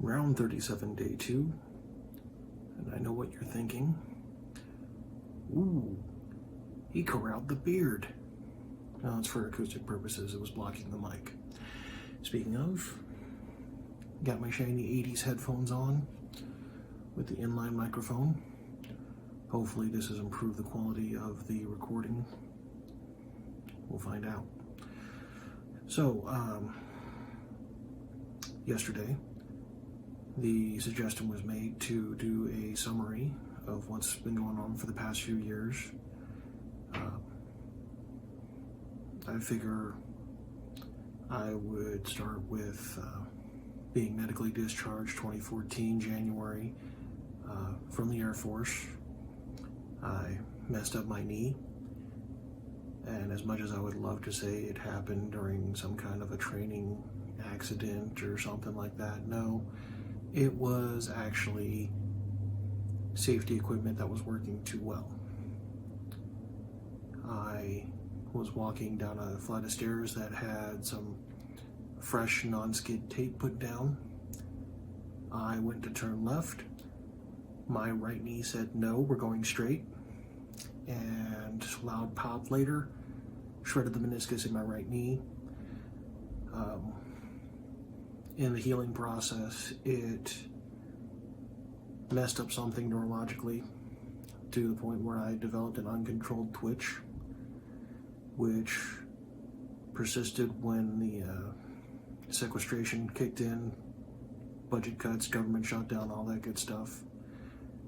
Round 37, day 2, and I know what you're thinking. Ooh, he corralled the beard. No, it's for acoustic purposes, it was blocking the mic. Speaking of, got my shiny 80s headphones on with the inline microphone. Hopefully this has improved the quality of the recording. We'll find out. So, yesterday, the suggestion was made to do a summary of what's been going on for the past few years. I figure I would start with being medically discharged 2014 January from the Air Force. I messed up my knee, and as much as I would love to say it happened during some kind of a training accident or something like that, no, it was actually safety equipment that was working too well. I was walking down a flight of stairs that had some fresh non-skid tape put down. I went to turn left. My right knee said, no, we're going straight. And loud pop later, shredded the meniscus in my right knee. In the healing process, it messed up something neurologically to the point where I developed an uncontrolled twitch, which persisted when the sequestration kicked in, budget cuts, government shutdown, all that good stuff.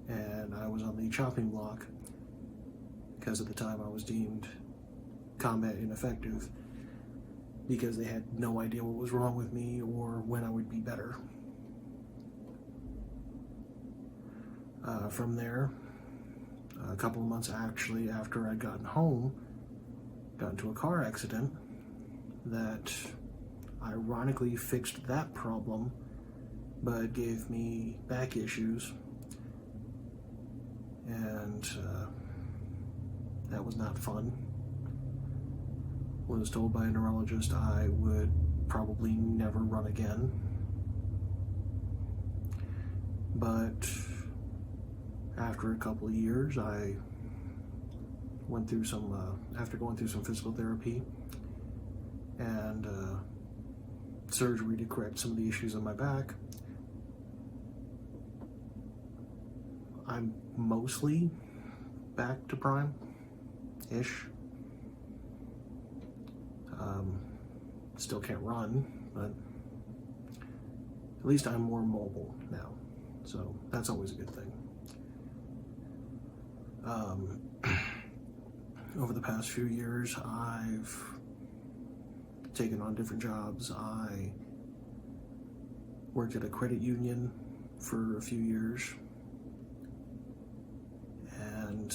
And I was on the chopping block because at the time I was deemed combat ineffective because they had no idea what was wrong with me or when I would be better. From there, a couple of months actually after I'd gotten home, got into a car accident that ironically fixed that problem, but gave me back issues, and that was not fun. Was told by a neurologist I would probably never run again, but after a couple of years, I went through some, after going through some physical therapy and surgery to correct some of the issues on my back, I'm mostly back to prime-ish. Still can't run, but at least I'm more mobile now, so that's always a good thing. Over the past few years, I've taken on different jobs. I worked at a credit union for a few years, and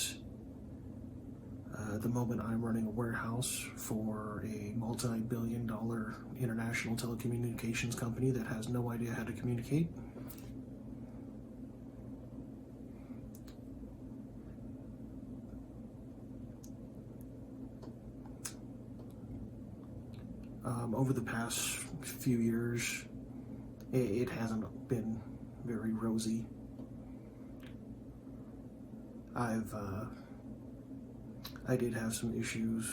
at the moment I'm running a warehouse for a multi-billion-dollar international telecommunications company that has no idea how to communicate. Over the past few years, it hasn't been very rosy. I did have some issues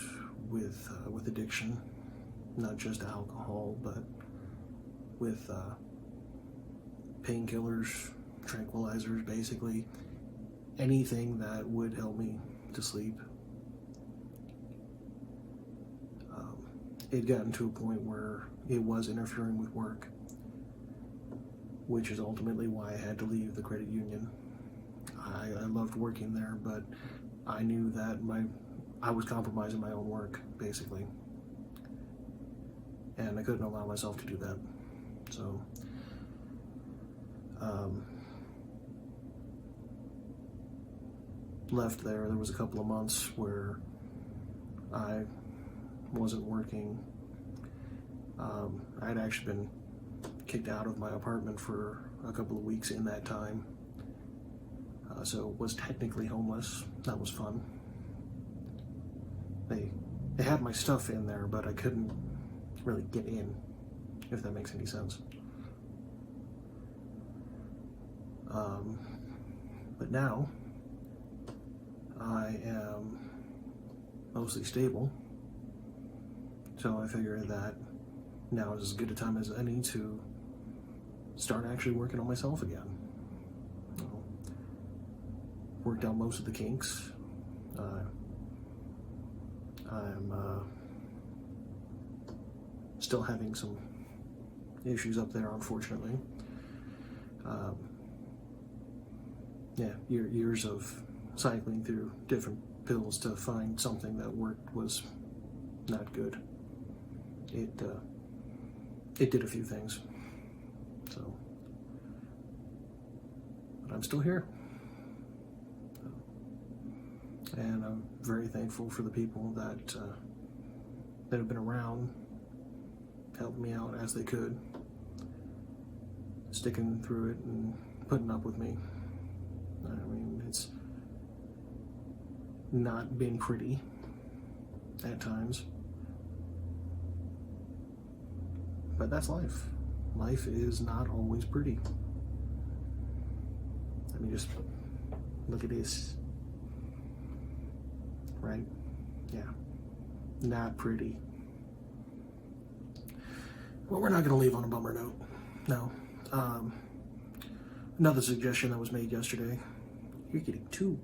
with addiction, not just alcohol, but with painkillers, tranquilizers, basically anything that would help me to sleep. It had gotten to a point where it was interfering with work, which is ultimately why I had to leave the credit union. I loved working there, but I knew that I was compromising my own work, basically. And I couldn't allow myself to do that. So, left there. There was a couple of months where I wasn't working. I'd actually been kicked out of my apartment for a couple of weeks in that time. So was technically homeless. That was fun. They had my stuff in there, but I couldn't really get in, if that makes any sense. But now I am mostly stable, so I figure that now is as good a time as any to start actually working on myself again. Worked out most of the kinks. I'm still having some issues up there, unfortunately. Yeah, years of cycling through different pills to find something that worked was not good. It did a few things, so, but I'm still here. And I'm very thankful for the people that have been around, helped me out as they could, sticking through it and putting up with me. I mean, it's not been pretty at times, but that's life. Life is not always pretty. I mean, just look at this. Right? Yeah. Not pretty. Well, we're not going to leave on a bummer note. No. Another suggestion that was made yesterday, you're getting two,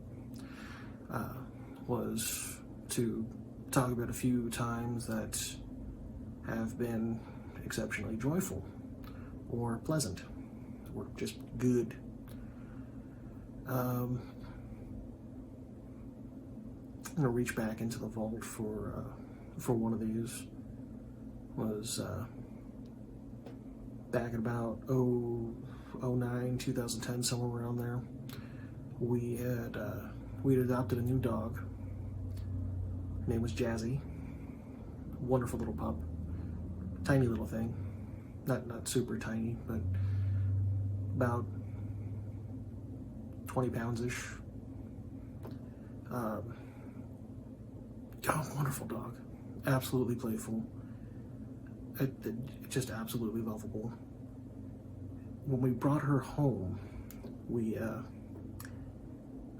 was to talk about a few times that have been exceptionally joyful or pleasant or just good. I'm gonna reach back into the vault for one of these. Was back in about 09, 2010, somewhere around there. We had adopted a new dog. Her name was Jazzy. Wonderful little pup. Tiny little thing. Not super tiny, but about 20 pounds-ish. Wonderful dog. Absolutely playful. Just absolutely lovable. When we brought her home, we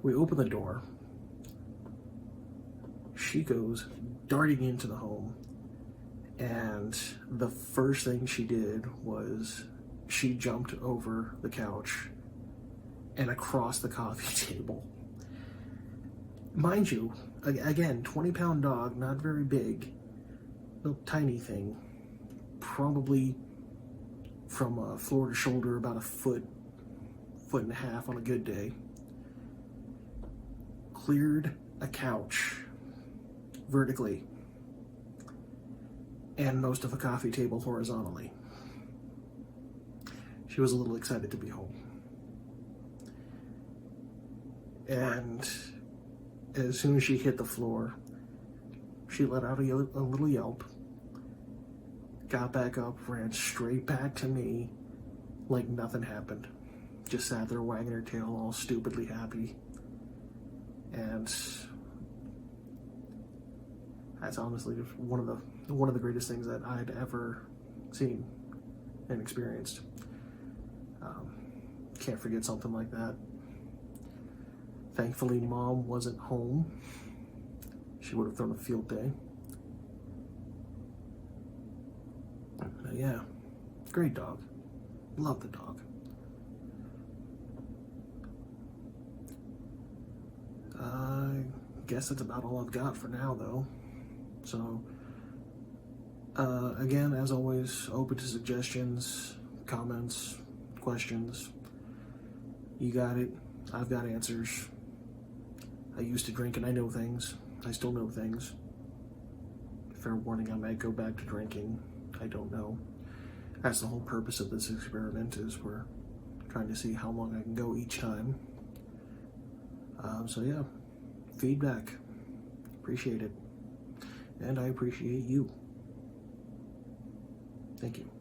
opened the door. She goes darting into the home, and the first thing she did was she jumped over the couch and across the coffee table. Mind you, again, 20-pound dog, not very big, little tiny thing, probably from floor to shoulder about a foot and a half on a good day. Cleared a couch vertically and most of a coffee table horizontally. She was a little excited to be home. And as soon as she hit the floor, she let out a little yelp, got back up, ran straight back to me like nothing happened. Just sat there wagging her tail, all stupidly happy. And that's honestly one of the greatest things that I'd ever seen and experienced. Can't forget something like that. Thankfully, Mom wasn't home. She would have thrown a field day. But yeah, great dog. Love the dog. I guess that's about all I've got for now, though. So, again, as always, open to suggestions, comments, questions. You got it. I've got answers. I used to drink and I know things. I still know things. Fair warning, I might go back to drinking. I don't know. That's the whole purpose of this experiment, is we're trying to see how long I can go each time. So yeah, feedback. Appreciate it. And I appreciate you. Thank you.